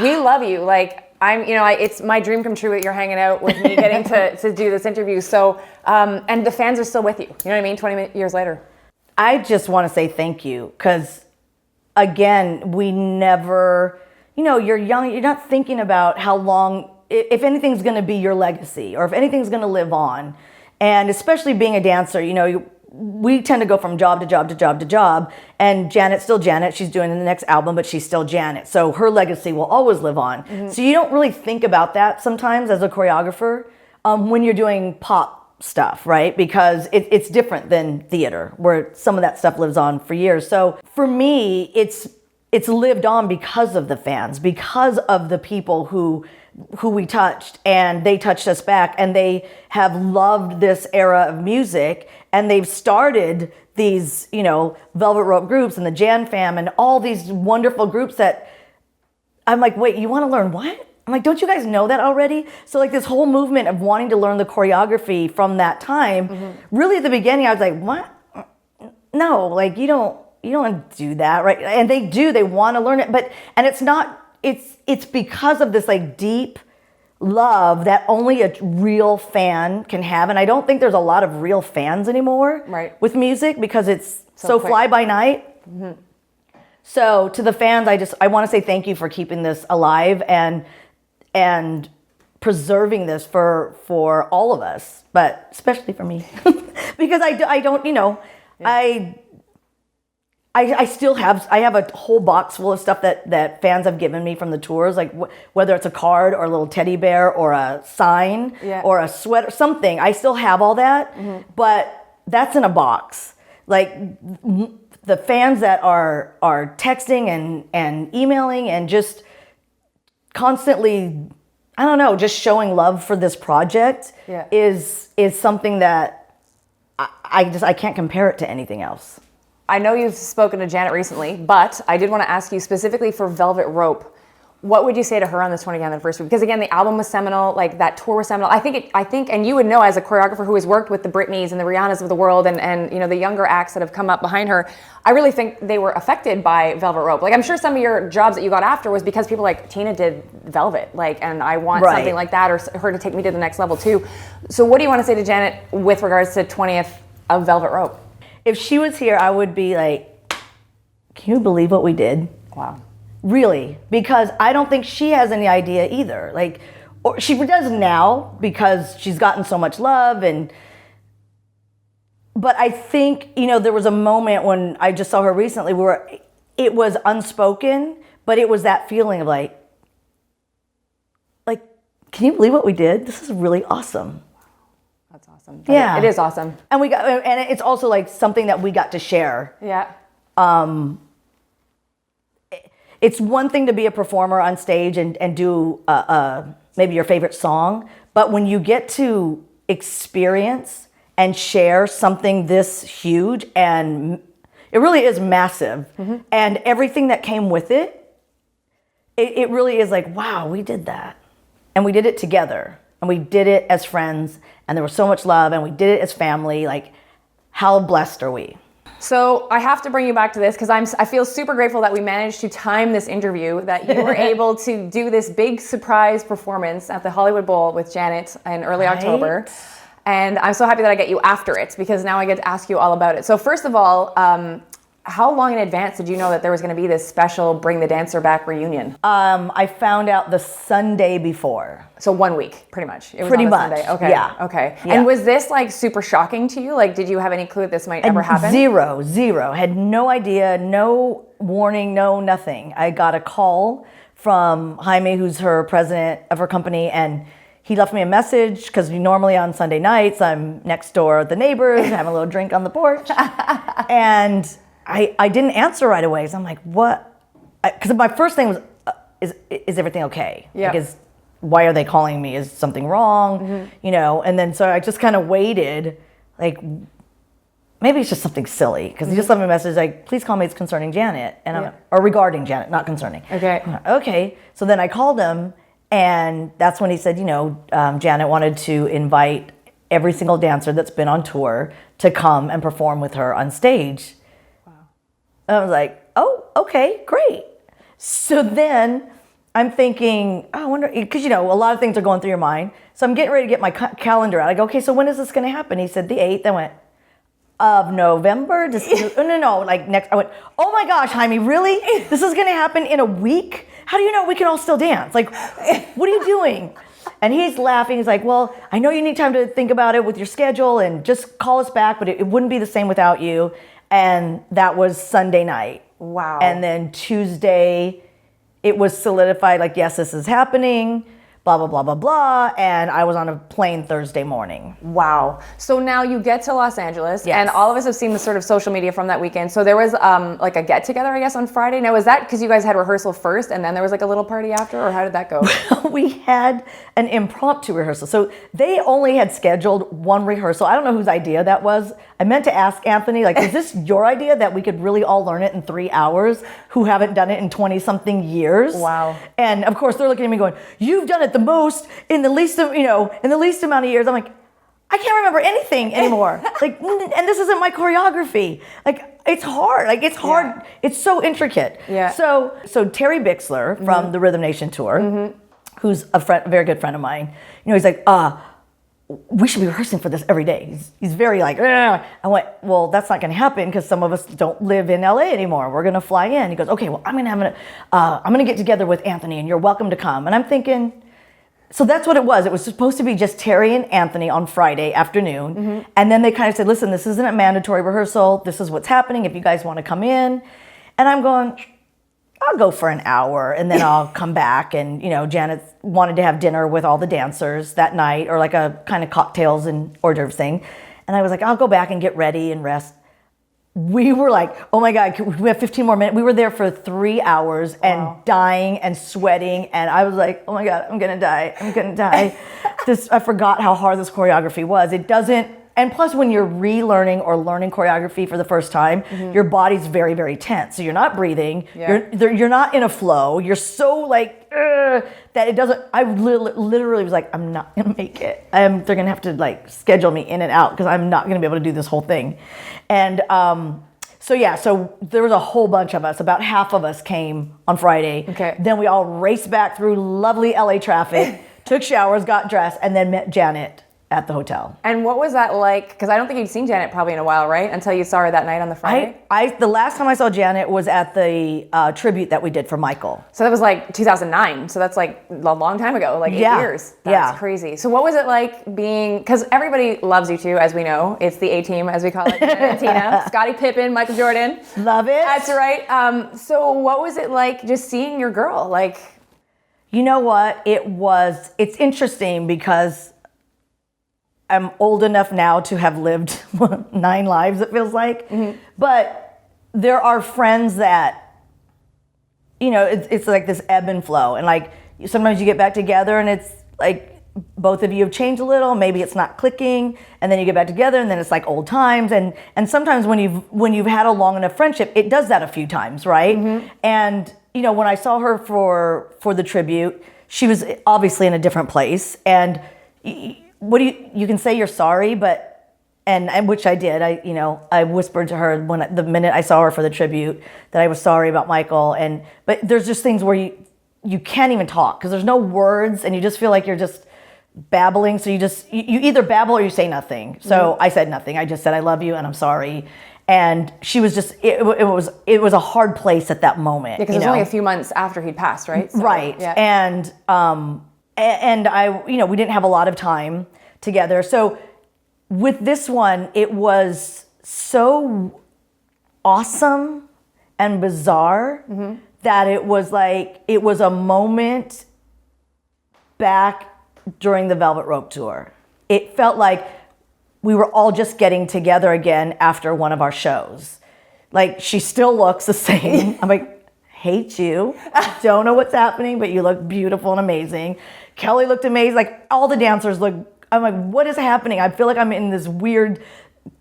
we love you. It's my dream come true that you're hanging out with me, getting to do this interview. So, and the fans are still with you. You know what I mean? 20 years later. I just want to say thank you because, again, we never, you're young. You're not thinking about how long, if anything's going to be your legacy or if anything's going to live on. And especially being a dancer, we tend to go from job to job to job to job. And Janet's still Janet. She's doing the next album, but she's still Janet. So her legacy will always live on. Mm-hmm. So you don't really think about that sometimes as a choreographer when you're doing pop stuff, right? Because it's different than theater where some of that stuff lives on for years. So for me, it's lived on because of the fans, because of the people who we touched, and they touched us back, and they have loved this era of music, and they've started these, Velvet Rope groups and the Jan Fam and all these wonderful groups that I'm like, wait, you want to learn what? I'm like, don't you guys know that already? So this whole movement of wanting to learn the choreography from that time, really at the beginning, I was like, what? No, you don't do that, right? And they do, they want to learn it, and it's not, it's because of this deep love that only a real fan can have. And I don't think there's a lot of real fans anymore with music because it's so fly by night. Mm-hmm. So to the fans, I want to say thank you for keeping this alive and preserving this for all of us, but especially for me because I don't, I still have a whole box full of stuff that fans have given me from the tours, whether it's a card or a little teddy bear or a sign or a sweater, something. I still have all that, but that's in a box. The fans that are texting and emailing and just constantly, I don't know, just showing love for this project is something that I can't compare it to anything else. I know you've spoken to Janet recently, but I did want to ask you specifically for Velvet Rope, what would you say to her on this 20th anniversary? Because again, the album was seminal, that tour was seminal. I think, and you would know as a choreographer who has worked with the Britneys and the Rihannas of the world and the younger acts that have come up behind her, I really think they were affected by Velvet Rope. I'm sure some of your jobs that you got after was because people Tina did Velvet, and I want something like that, or her to take me to the next level too. So what do you want to say to Janet with regards to 20th of Velvet Rope? If she was here, I would be like, can you believe what we did? Wow. Really, because I don't think she has any idea either. Like, or she does now because she's gotten so much love but I think, there was a moment when I just saw her recently where it was unspoken, but it was that feeling of like, can you believe what we did? This is really awesome. That's awesome. Yeah. It is awesome. And it's also like something that we got to share. Yeah. It's one thing to be a performer on stage and do maybe your favorite song, but when you get to experience and share something this huge, and it really is massive, and everything that came with it really is like, wow, we did that. And we did it together, and we did it as friends, and there was so much love, and we did it as family. Like, how blessed are we? So I have to bring you back to this because I feel super grateful that we managed to time this interview, that you were able to do this big surprise performance at the Hollywood Bowl with Janet in early October. And I'm so happy that I get you after it because now I get to ask you all about it. So first of all, how long in advance did you know that there was going to be this special Bring the Dancer Back reunion? I found out the Sunday before. So 1 week, pretty much. It was pretty on much. Sunday. Okay. Yeah. Okay. Yeah. And was this like super shocking to you? Like, did you have any clue that this might ever happen? Zero. Had no idea, no warning, no nothing. I got a call from Jaime, who's her president of her company, and he left me a message because normally on Sunday nights I'm next door with the neighbors, having a little drink on the porch, and I didn't answer right away. So I'm like, what? Because my first thing was, is everything okay? Yeah. Like, why are they calling me? Is something wrong? And then so I just kind of waited, like, maybe it's just something silly, because he just left me a message like, please call me, it's concerning Janet, and or regarding Janet, not concerning. Okay. Okay. So then I called him, and that's when he said, Janet wanted to invite every single dancer that's been on tour to come and perform with her on stage. And I was like, oh, okay, great. So then I'm thinking, I wonder, because, a lot of things are going through your mind. So I'm getting ready to get my calendar out. I go, okay, so when is this going to happen? He said the 8th. I went, of November? No, like next. I went, oh my gosh, Jaime, really? This is going to happen in a week? How do you know we can all still dance? Like, what are you doing? And he's laughing. He's like, well, I know you need time to think about it with your schedule and just call us back, but it wouldn't be the same without you. And that was Sunday night. Wow. And then Tuesday, it was solidified, like, yes, this is happening, blah, blah, blah, blah, blah. And I was on a plane Thursday morning. Wow. So now you get to Los Angeles, Yes. and all of us have seen the sort of social media from that weekend. So there was like a get together, I guess, on Friday. Now, was that because you guys had rehearsal first and then there was like a little party after, or how did that go? We had an impromptu rehearsal. So they only had scheduled one rehearsal. I don't know whose idea that was. I meant to ask Anthony, like, is this your idea that we could really all learn it in 3 hours who haven't done it in 20 something years? Wow. And of course they're looking at me going, you've done it the most in the least of, in the least amount of years. I'm like, I can't remember anything anymore. Like, and this isn't my choreography. Like, it's hard. Like, it's hard. Yeah. It's so intricate. Yeah. So Teri Bixler from the Rhythm Nation tour, who's a very good friend of mine, he's like, we should be rehearsing for this every day. He's very like, ugh. I went, well, that's not going to happen because some of us don't live in LA anymore. We're going to fly in. He goes, okay, well, I'm going to get together with Anthony and you're welcome to come. And I'm thinking, so that's what it was. It was supposed to be just Teri and Anthony on Friday afternoon. And then they kind of said, listen, this isn't a mandatory rehearsal. This is what's happening if you guys want to come in. And I'm going, I'll go for an hour and then I'll come back. And, Janet wanted to have dinner with all the dancers that night, or like a kind of cocktails and hors d'oeuvres thing. And I was like, I'll go back and get ready and rest. We were like, oh my God, we have 15 more minutes. We were there for 3 hours and dying and sweating. And I was like, oh my God, I'm going to die. I'm going to die. I forgot how hard this choreography was. It doesn't, and plus when you're relearning or learning choreography for the first time, your body's very, very tense. So you're not breathing. Yeah. You're not in a flow. You're so like, that it doesn't, I literally was like, I'm not going to make it. They're going to have to like schedule me in and out because I'm not going to be able to do this whole thing. And so there was a whole bunch of us. About half of us came on Friday. Okay. Then we all raced back through lovely LA traffic, took showers, got dressed, and then met Janet at the hotel. And what was that like? Because I don't think you'd seen Janet probably in a while, right? Until you saw her that night on the Friday? The last time I saw Janet was at the tribute that we did for Michael. So that was like 2009. So that's like a long time ago, like 8 years. That's crazy. So what was it like being, because everybody loves you too, as we know. It's the A-team, as we call it, Janet and Tina. Scottie Pippen, Michael Jordan. Love it. That's right. So what was it like just seeing your girl? Like, you know what? It's interesting because I'm old enough now to have lived 9 lives, it feels like. Mm-hmm. But there are friends that, it's like this ebb and flow. And like sometimes you get back together and it's like both of you have changed a little, maybe it's not clicking, and then you get back together and then it's like old times. And sometimes when you've had a long enough friendship, it does that a few times, right? Mm-hmm. And when I saw her for the tribute, she was obviously in a different place. And you can say you're sorry, but, and which I did. I whispered to her the minute I saw her for the tribute that I was sorry about Michael. But there's just things where you can't even talk because there's no words and you just feel like you're just babbling. So you either babble or you say nothing. So I said nothing. I just said, I love you and I'm sorry. And she was just, it was a hard place at that moment. Yeah, because it was only a few months after he'd passed, right? So, right. Yeah. And I, we didn't have a lot of time together. So with this one, it was so awesome and bizarre that it was a moment back during the Velvet Rope tour. It felt like we were all just getting together again after one of our shows. Like, she still looks the same. I'm like, hate you. Don't know what's happening, but you look beautiful and amazing. Kelly looked amazing. Like, all the dancers I'm like, what is happening? I feel like I'm in this weird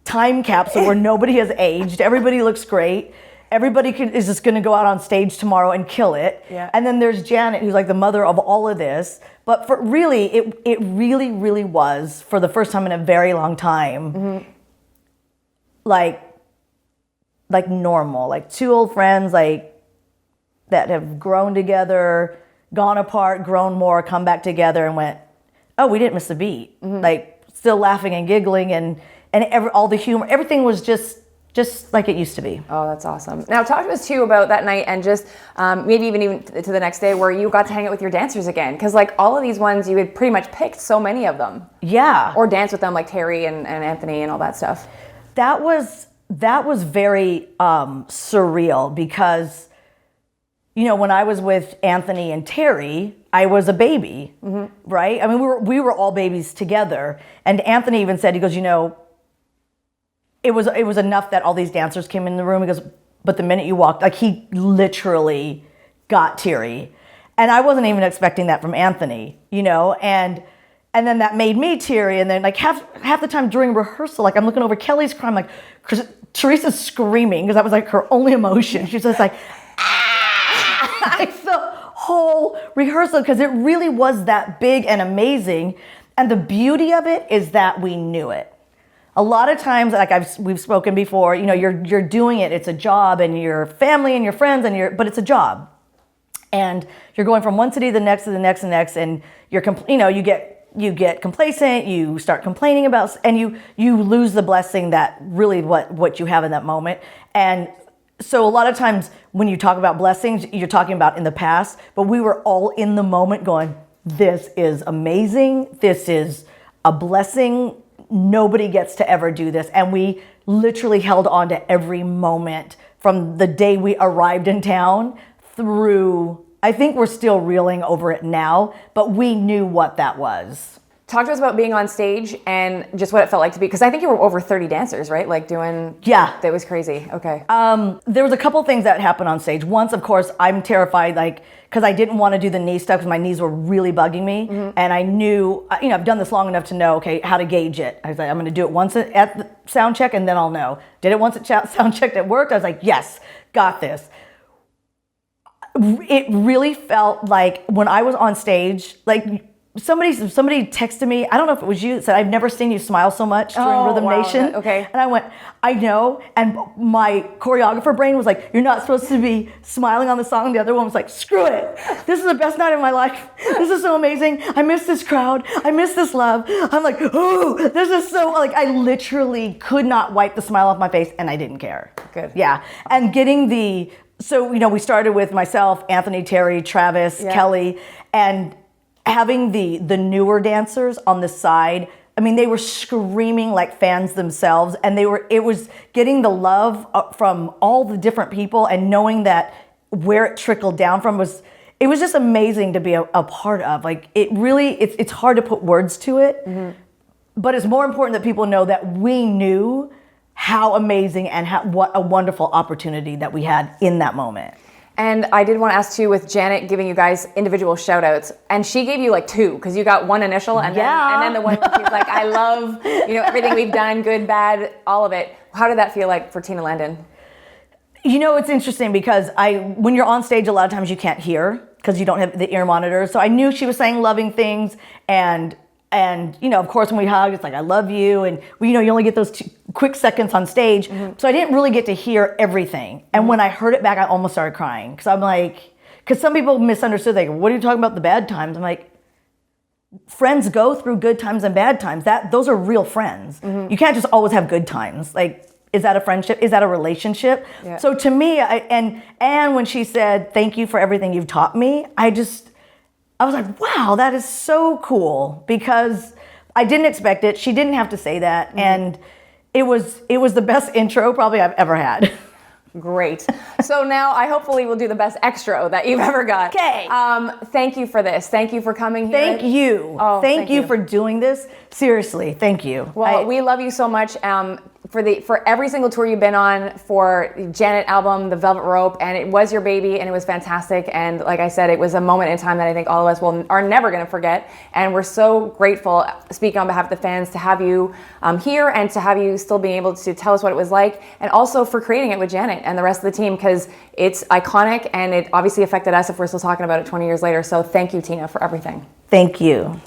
time capsule where nobody has aged. Everybody looks great. Everybody is just going to go out on stage tomorrow and kill it. Yeah. And then there's Janet, who's like the mother of all of this. But it really, really was, for the first time in a very long time, like normal. Like 2 old friends, like, that have grown together, gone apart, grown more, come back together and went, oh, we didn't miss a beat. Like, still laughing and giggling and all the humor, everything was just like it used to be. Oh, that's awesome. Now talk to us too about that night and just maybe even to the next day where you got to hang out with your dancers again. Because like all of these ones, you had pretty much picked so many of them. Yeah. Or dance with them like Teri and Anthony and all that stuff. That was very surreal because, when I was with Anthony and Teri, I was a baby, right? I mean, we were all babies together. And Anthony even said, he goes, it was enough that all these dancers came in the room. He goes, but the minute you walked, like, he literally got teary. And I wasn't even expecting that from Anthony, and then that made me teary. And then like half the time during rehearsal, like I'm looking over, Kelly's crying, like Teresa's screaming because that was like her only emotion. She's just like, ah! Like the whole rehearsal, because it really was that big and amazing. And the beauty of it is that we knew it. A lot of times, like we've spoken before, you're doing it. It's a job, and your family and your friends, but it's a job, and you're going from one city to the next to the next and next, and you get complacent. You start complaining about, and you lose the blessing that really what you have in that moment. And so a lot of times when you talk about blessings, you're talking about in the past, but we were all in the moment going, "This is amazing. This is a blessing. Nobody gets to ever do this." And we literally held on to every moment from the day we arrived in town through, I think we're still reeling over it now, but we knew what that was. Talk to us about being on stage and just what it felt like to be, because I think you were over 30 dancers, right? Like doing, yeah, that was crazy. Okay. There was a couple things that happened on stage. Once, of course, I'm terrified, like, because I didn't want to do the knee stuff because my knees were really bugging me. And I knew, I've done this long enough to know, okay, how to gauge it. I was like, I'm going to do it once at the sound check and then I'll know. Did it once at sound check, it worked. I was like, yes, got this. It really felt like when I was on stage, like, somebody texted me, I don't know if it was you, that said, I've never seen you smile so much during Rhythm Nation. Okay. And I went, I know. And my choreographer brain was like, you're not supposed to be smiling on the song. The other one was like, screw it. This is the best night of my life. This is so amazing. I miss this crowd. I miss this love. I'm like, oh, this is so, like, I literally could not wipe the smile off my face, and I didn't care. Good. Yeah. And getting so, we started with myself, Anthony, Teri, Travis, Kelly, and having the newer dancers on the side. I mean, they were screaming like fans themselves, and it was getting the love from all the different people, and knowing that where it trickled down from was just amazing to be a part of. Like, it really, it's hard to put words to it, but it's more important that people know that we knew how amazing and what a wonderful opportunity that we had in that moment. And I did want to ask too, with Janet giving you guys individual shout outs, and she gave you like 2, because you got one initial and then the one where she's like, I love, everything we've done, good, bad, all of it. How did that feel like for Tina Landon? It's interesting because when you're on stage, a lot of times you can't hear because you don't have the ear monitor. So I knew she was saying loving things, and of course when we hugged, it's like, I love you, and you only get those 2 quick seconds on stage. So I didn't really get to hear everything. And when I heard it back, I almost started crying, because I'm like, because some people misunderstood, like, what are you talking about, the bad times? I'm like, friends go through good times and bad times. Those are real friends. You can't just always have good times. Like, is that a friendship? Is that a relationship? Yeah. So to me, and when she said, thank you for everything you've taught me, I was like, wow, that is so cool, because I didn't expect it. She didn't have to say that. And it was the best intro probably I've ever had. Great. So now I hopefully will do the best extra that you've ever got. Okay. Thank you for this. Thank you for coming here. Thank you. Thank you for doing this. Seriously, thank you. Well, we love you so much. For every single tour you've been on, for Janet album, The Velvet Rope, and it was your baby, and it was fantastic. And like I said, it was a moment in time that I think all of us are never going to forget. And we're so grateful, speaking on behalf of the fans, to have you here, and to have you still being able to tell us what it was like, and also for creating it with Janet and the rest of the team, because it's iconic, and it obviously affected us if we're still talking about it 20 years later. So thank you, Tina, for everything. Thank you.